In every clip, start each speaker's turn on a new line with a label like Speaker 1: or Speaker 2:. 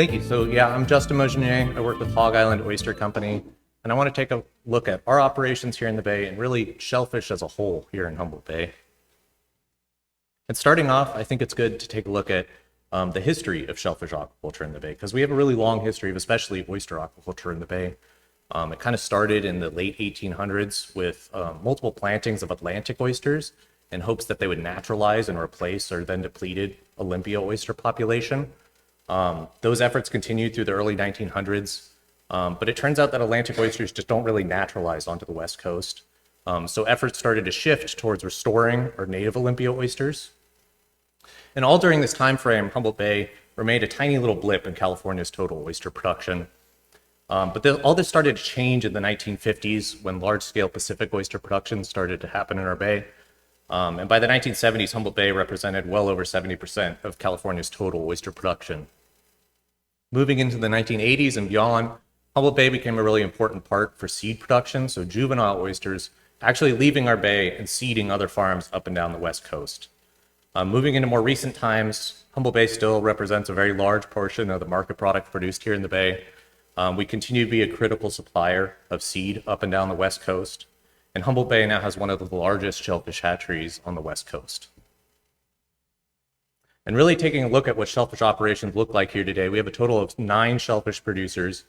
Speaker 1: Thank you. So yeah, I'm Justin Mogenier. I work with Hog Island Oyster Company, and I want to take a look at our operations here in the Bay and really shellfish as a whole here in Humboldt Bay. And starting off, I think it's good to take a look at the history of shellfish aquaculture in the Bay, because we have a really long history of especially oyster aquaculture in the Bay. It kind of started in the late 1800s with multiple plantings of Atlantic oysters in hopes that they would naturalize and replace or then depleted Olympia oyster population. Those efforts continued through the early 1900s, but it turns out that Atlantic oysters just don't really naturalize onto the West Coast. So efforts started to shift towards restoring our native Olympia oysters. And all during this time frame, Humboldt Bay remained a tiny little blip in California's total oyster production. But all this started to change in the 1950s when large-scale Pacific oyster production started to happen in our bay. And by the 1970s, Humboldt Bay represented well over 70% of California's total oyster production. Moving into the 1980s and beyond, Humboldt Bay became a really important part for seed production, so juvenile oysters actually leaving our bay and seeding other farms up and down the West Coast. Moving into more recent times, Humboldt Bay still represents a very large portion of the market product produced here in the Bay. We continue to be a critical supplier of seed up and down the West Coast, and Humboldt Bay now has one of the largest shellfish hatcheries on the West Coast. And really taking a look at what shellfish operations look like here today, we have a total of 9 shellfish producers.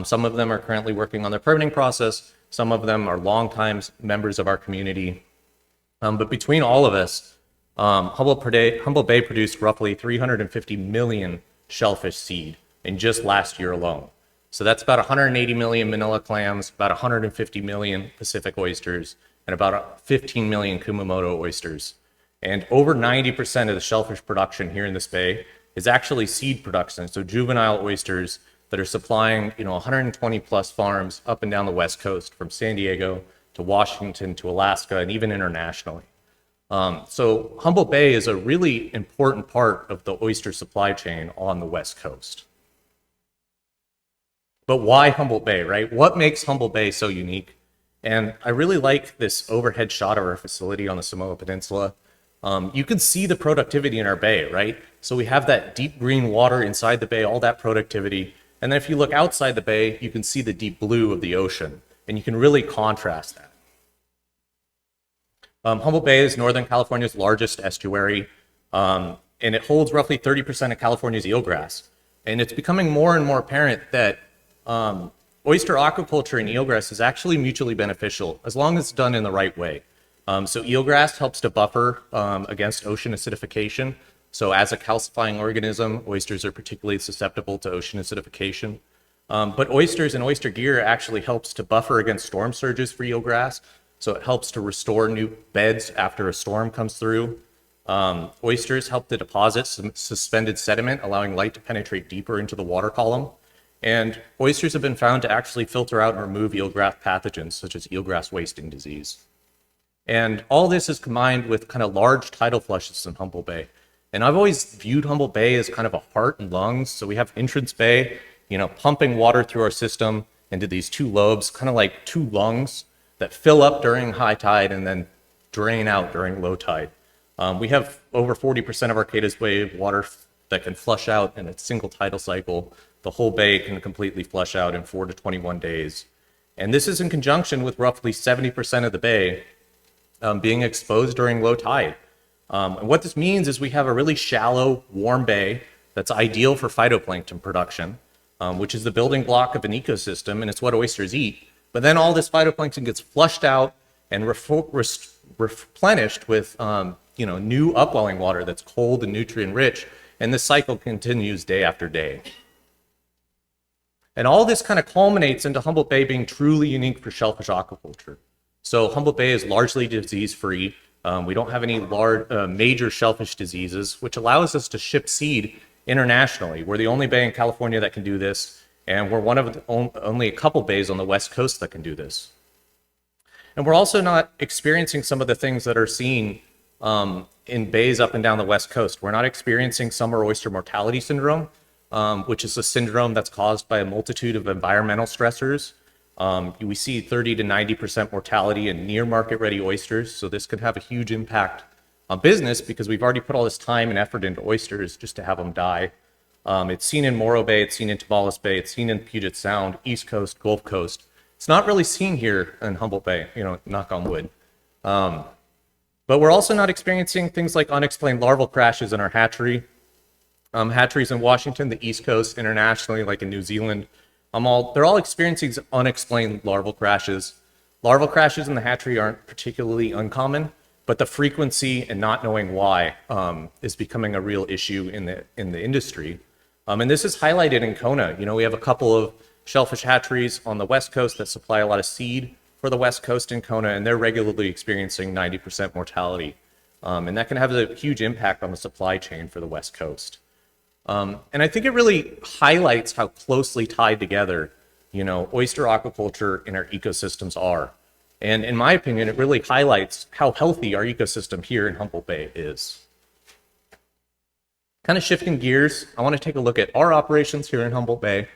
Speaker 1: Some of them are currently working on their permitting process. Some of them are longtime members of our community. But between all of us, Humboldt Bay produced roughly 350 million shellfish seed in just last year alone. So that's about 180 million manila clams, about 150 million Pacific oysters, and about 15 million Kumamoto oysters. And over 90% of the shellfish production here in this bay is actually seed production, so juvenile oysters that are supplying 120 plus farms up and down the West Coast, from San Diego to Washington to Alaska and even internationally. So Humboldt Bay is a really important part of the oyster supply chain on the West Coast. But why Humboldt Bay, right? What makes Humboldt Bay so unique? And I really like this overhead shot of our facility on the Samoa Peninsula. You can see the productivity in our bay, right? So we have that deep green water inside the bay, all that productivity. And then if you look outside the bay, you can see the deep blue of the ocean, and you can really contrast that. Humboldt Bay is Northern California's largest estuary, and it holds roughly 30% of California's eelgrass. And it's becoming more and more apparent that oyster aquaculture and eelgrass is actually mutually beneficial as long as it's done in the right way. So eelgrass helps to buffer against ocean acidification. So as a calcifying organism, oysters are particularly susceptible to ocean acidification. But oysters and oyster gear actually helps to buffer against storm surges for eelgrass. So it helps to restore new beds after a storm comes through. Oysters help to deposit some suspended sediment, allowing light to penetrate deeper into the water column. And oysters have been found to actually filter out and remove eelgrass pathogens, such as eelgrass wasting disease. And all this is combined with kind of large tidal flushes in Humboldt Bay. And I've always viewed Humboldt Bay as kind of a heart and lungs. So we have entrance bay, pumping water through our system into these 2 lobes, kind of like 2 lungs that fill up during high tide and then drain out during low tide. We have over 40% of Arcata's Bay water that can flush out in a single tidal cycle. The whole bay can completely flush out in 4 to 21 days. And this is in conjunction with roughly 70% of the bay being exposed during low tide. And what this means is we have a really shallow, warm bay that's ideal for phytoplankton production, which is the building block of an ecosystem, and it's what oysters eat. But then all this phytoplankton gets flushed out and replenished with new upwelling water that's cold and nutrient rich, and this cycle continues day after day. And all this kind of culminates into Humboldt Bay being truly unique for shellfish aquaculture. So Humboldt Bay is largely disease-free. We don't have any major shellfish diseases, which allows us to ship seed internationally. We're the only bay in California that can do this, and we're one of the only a couple bays on the West Coast that can do this. And we're also not experiencing some of the things that are seen in bays up and down the West Coast. We're not experiencing summer oyster mortality syndrome, which is a syndrome that's caused by a multitude of environmental stressors. We see 30 to 90% mortality in near market ready oysters, so this could have a huge impact on business because we've already put all this time and effort into oysters just to have them die. It's seen in Morro Bay, it's seen in Tomales Bay, it's seen in Puget Sound, East Coast, Gulf Coast. It's not really seen here in Humboldt Bay, knock on wood. But we're also not experiencing things like unexplained larval crashes in our hatchery. Hatcheries in Washington, the East Coast, internationally, like in New Zealand, they're all experiencing unexplained larval crashes. Larval crashes in the hatchery aren't particularly uncommon, but the frequency and not knowing why is becoming a real issue in the industry. And this is highlighted in Kona. We have a couple of shellfish hatcheries on the West Coast that supply a lot of seed for the West Coast in Kona, and they're regularly experiencing 90% mortality. And that can have a huge impact on the supply chain for the West Coast. And I think it really highlights how closely tied together, oyster aquaculture and our ecosystems are. And in my opinion, it really highlights how healthy our ecosystem here in Humboldt Bay is. Kind of shifting gears, I want to take a look at our operations here in Humboldt Bay.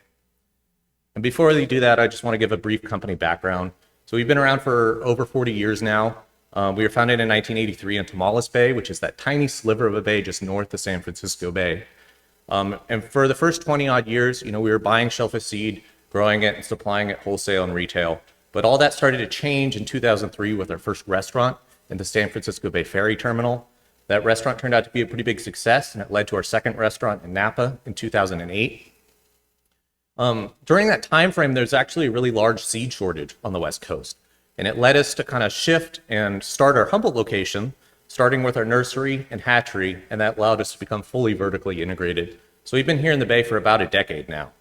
Speaker 1: And before we do that, I just want to give a brief company background. So we've been around for over 40 years now. We were founded in 1983 in Tomales Bay, which is that tiny sliver of a bay just north of San Francisco Bay. And for the first 20 odd years, we were buying shellfish seed, growing it and supplying it wholesale and retail. But all that started to change in 2003 with our first restaurant in the San Francisco Bay Ferry Terminal. That restaurant turned out to be a pretty big success, and it led to our second restaurant in Napa in 2008. During that time frame, there's actually a really large seed shortage on the West Coast, and it led us to kind of shift and start our Humboldt location, starting with our nursery and hatchery, and that allowed us to become fully vertically integrated. So we've been here in the Bay for about a decade now.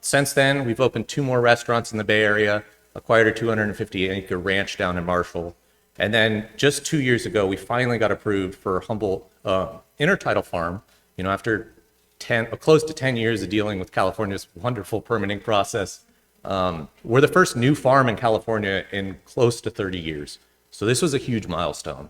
Speaker 1: Since then, we've opened 2 more restaurants in the Bay Area, acquired a 250-acre ranch down in Marshall, and then just 2 years ago, we finally got approved for Humboldt intertidal farm, after close to 10 years of dealing with California's wonderful permitting process. We're the first new farm in California in close to 30 years. So this was a huge milestone.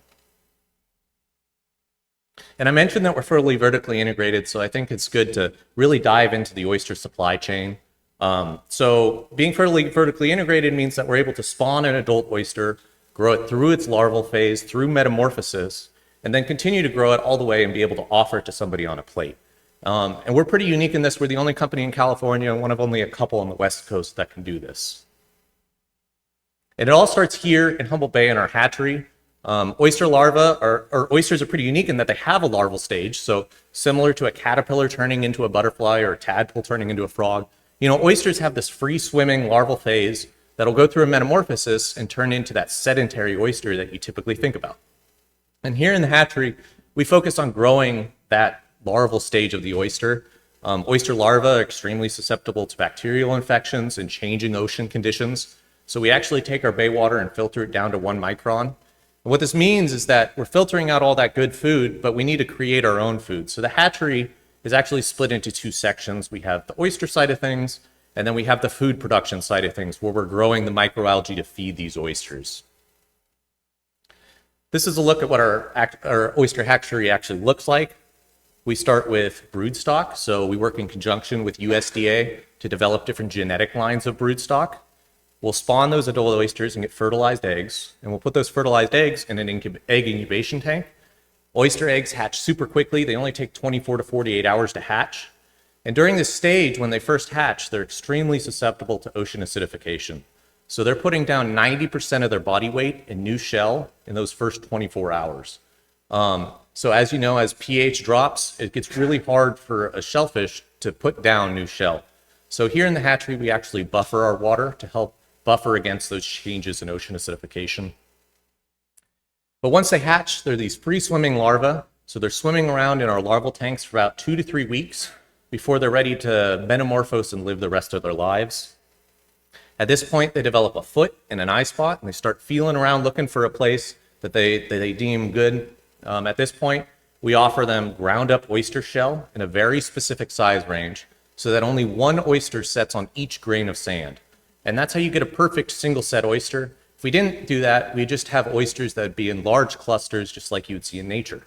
Speaker 1: And I mentioned that we're fully vertically integrated, so I think it's good to really dive into the oyster supply chain. So being fully vertically integrated means that we're able to spawn an adult oyster, grow it through its larval phase, through metamorphosis, and then continue to grow it all the way and be able to offer it to somebody on a plate. And we're pretty unique in this. We're the only company in California and one of only a couple on the West Coast that can do this. And it all starts here in Humboldt Bay in our hatchery. Oyster larvae or oysters are pretty unique in that they have a larval stage. So similar to a caterpillar turning into a butterfly or a tadpole turning into a frog, oysters have this free swimming larval phase that'll go through a metamorphosis and turn into that sedentary oyster that you typically think about. And here in the hatchery, we focus on growing that larval stage of the oyster. Oyster larvae are extremely susceptible to bacterial infections and changing ocean conditions. So we actually take our bay water and filter it down to 1 micron. And what this means is that we're filtering out all that good food, but we need to create our own food. So the hatchery is actually split into 2 sections. We have the oyster side of things, and then we have the food production side of things where we're growing the microalgae to feed these oysters. This is a look at what our oyster hatchery actually looks like. We start with broodstock. So we work in conjunction with USDA to develop different genetic lines of broodstock. We'll spawn those adult oysters and get fertilized eggs, and we'll put those fertilized eggs in an egg incubation tank. Oyster eggs hatch super quickly. They only take 24 to 48 hours to hatch. And during this stage, when they first hatch, they're extremely susceptible to ocean acidification. So they're putting down 90% of their body weight in new shell in those first 24 hours. So as you know, as pH drops, it gets really hard for a shellfish to put down new shell. So here in the hatchery, we actually buffer our water to help buffer against those changes in ocean acidification. But once they hatch, they're these free-swimming larvae. So they're swimming around in our larval tanks for about 2 to 3 weeks before they're ready to metamorphose and live the rest of their lives. At this point, they develop a foot and an eye spot, and they start feeling around looking for a place that they deem good. At this point, we offer them ground-up oyster shell in a very specific size range so that only 1 oyster sets on each grain of sand. And that's how you get a perfect single-set oyster. If we didn't do that, we'd just have oysters that would be in large clusters just like you would see in nature.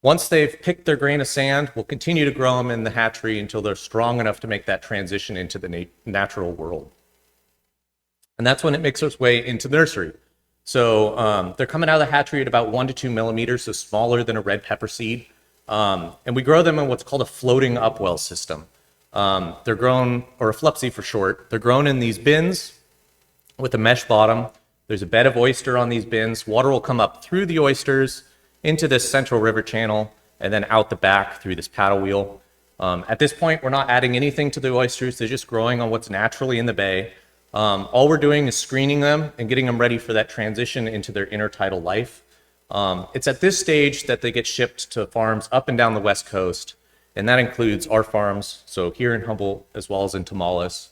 Speaker 1: Once they've picked their grain of sand, we'll continue to grow them in the hatchery until they're strong enough to make that transition into the natural world. And that's when it makes its way into the nursery. So they're coming out of the hatchery at about 1 to 2 millimeters, so smaller than a red pepper seed. And we grow them in what's called a floating upwell system. They're grown, or a flupsy for short, they're grown in these bins with a mesh bottom. There's a bed of oyster on these bins. Water will come up through the oysters into this central river channel and then out the back through this paddle wheel. At this point, we're not adding anything to the oysters. They're just growing on what's naturally in the bay. All we're doing is screening them and getting them ready for that transition into their intertidal life. It's at this stage that they get shipped to farms up and down the West Coast, and that includes our farms, so here in Humboldt as well as in Tamales.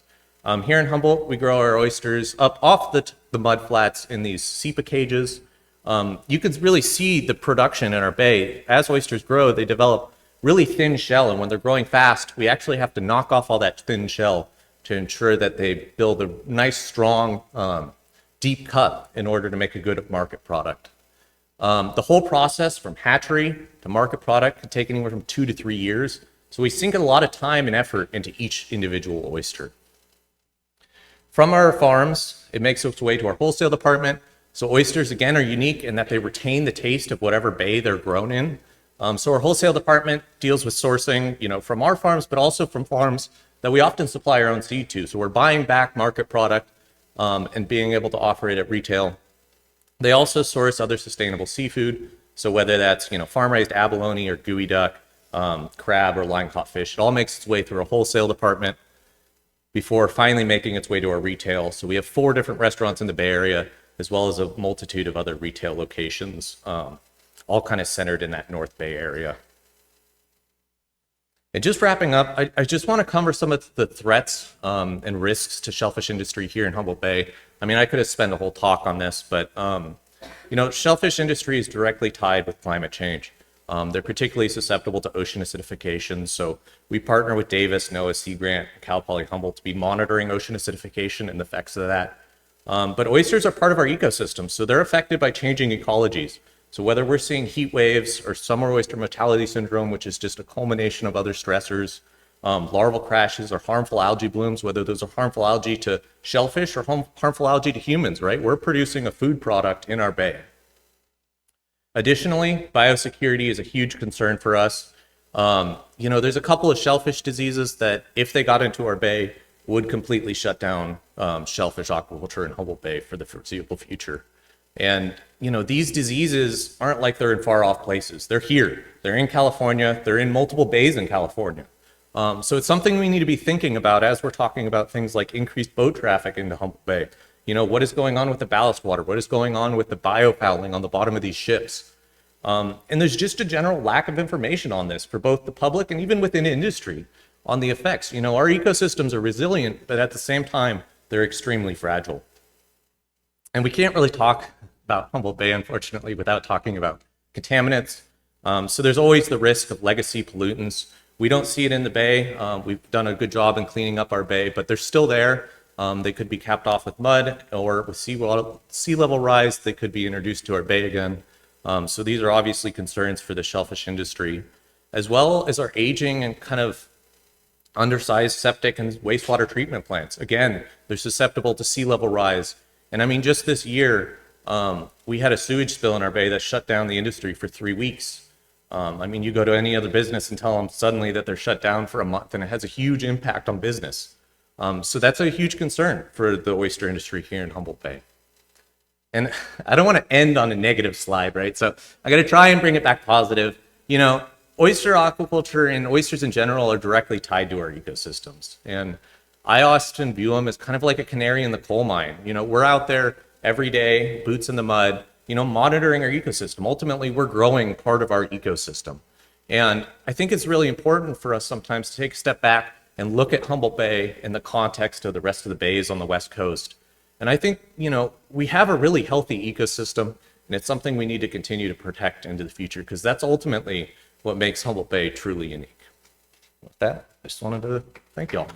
Speaker 1: Here in Humboldt, we grow our oysters up off the mud flats in these SEPA cages. You can really see the production in our bay. As oysters grow, they develop really thin shell, and when they're growing fast, we actually have to knock off all that thin shell to ensure that they build a nice, strong, deep cut in order to make a good market product. The whole process from hatchery to market product can take anywhere from 2 to 3 years. So we sink a lot of time and effort into each individual oyster. From our farms, it makes its way to our wholesale department. So oysters, again, are unique in that they retain the taste of whatever bay they're grown in. So our wholesale department deals with sourcing, from our farms, but also from farms that we often supply our own seed to. So we're buying back market product and being able to offer it at retail. They also source other sustainable seafood. So whether that's, farm-raised abalone or gooey duck, crab or line-caught fish, it all makes its way through a wholesale department before finally making its way to our retail. So we have 4 different restaurants in the Bay Area, as well as a multitude of other retail locations, all kind of centered in that North Bay area. And just wrapping up, I just want to cover some of the threats and risks to shellfish industry here in Humboldt Bay. I mean, I could have spent a whole talk on this, but shellfish industry is directly tied with climate change. They're particularly susceptible to ocean acidification. So we partner with Davis, NOAA, Sea Grant, and Cal Poly Humboldt to be monitoring ocean acidification and the effects of that. But oysters are part of our ecosystem, so they're affected by changing ecologies. So whether we're seeing heat waves or summer oyster mortality syndrome, which is just a culmination of other stressors, larval crashes or harmful algae blooms, whether those are harmful algae to shellfish or harmful algae to humans, right? We're producing a food product in our bay. Additionally, biosecurity is a huge concern for us. There's a couple of shellfish diseases that, if they got into our bay, would completely shut down shellfish aquaculture in Humboldt Bay for the foreseeable future. And, these diseases aren't like they're in far off places. They're here. They're in California. They're in multiple bays in California. So it's something we need to be thinking about as we're talking about things like increased boat traffic into Humboldt Bay. What is going on with the ballast water? What is going on with the biofouling on the bottom of these ships? And there's just a general lack of information on this for both the public and even within industry on the effects. Our ecosystems are resilient, but at the same time, they're extremely fragile. And we can't really talk about Humboldt Bay, unfortunately, without talking about contaminants. So there's always the risk of legacy pollutants. We don't see it in the bay. We've done a good job in cleaning up our bay, but they're still there. They could be capped off with mud, or with sea level rise, they could be introduced to our bay again. So these are obviously concerns for the shellfish industry, as well as our aging and kind of undersized septic and wastewater treatment plants. Again, they're susceptible to sea level rise. And I mean, just this year, we had a sewage spill in our bay that shut down the industry for 3 weeks. You go to any other business and tell them suddenly that they're shut down for a month, and it has a huge impact on business. So that's a huge concern for the oyster industry here in Humboldt Bay. And I don't want to end on a negative slide, right? So I got to try and bring it back positive. Oyster aquaculture and oysters in general are directly tied to our ecosystems. And I often view them as kind of like a canary in the coal mine. We're out there every day, boots in the mud, monitoring our ecosystem. Ultimately, we're growing part of our ecosystem. And I think it's really important for us sometimes to take a step back and look at Humboldt Bay in the context of the rest of the bays on the West Coast. And I think, we have a really healthy ecosystem, and it's something we need to continue to protect into the future, because that's ultimately what makes Humboldt Bay truly unique. With that, I just wanted to thank you all.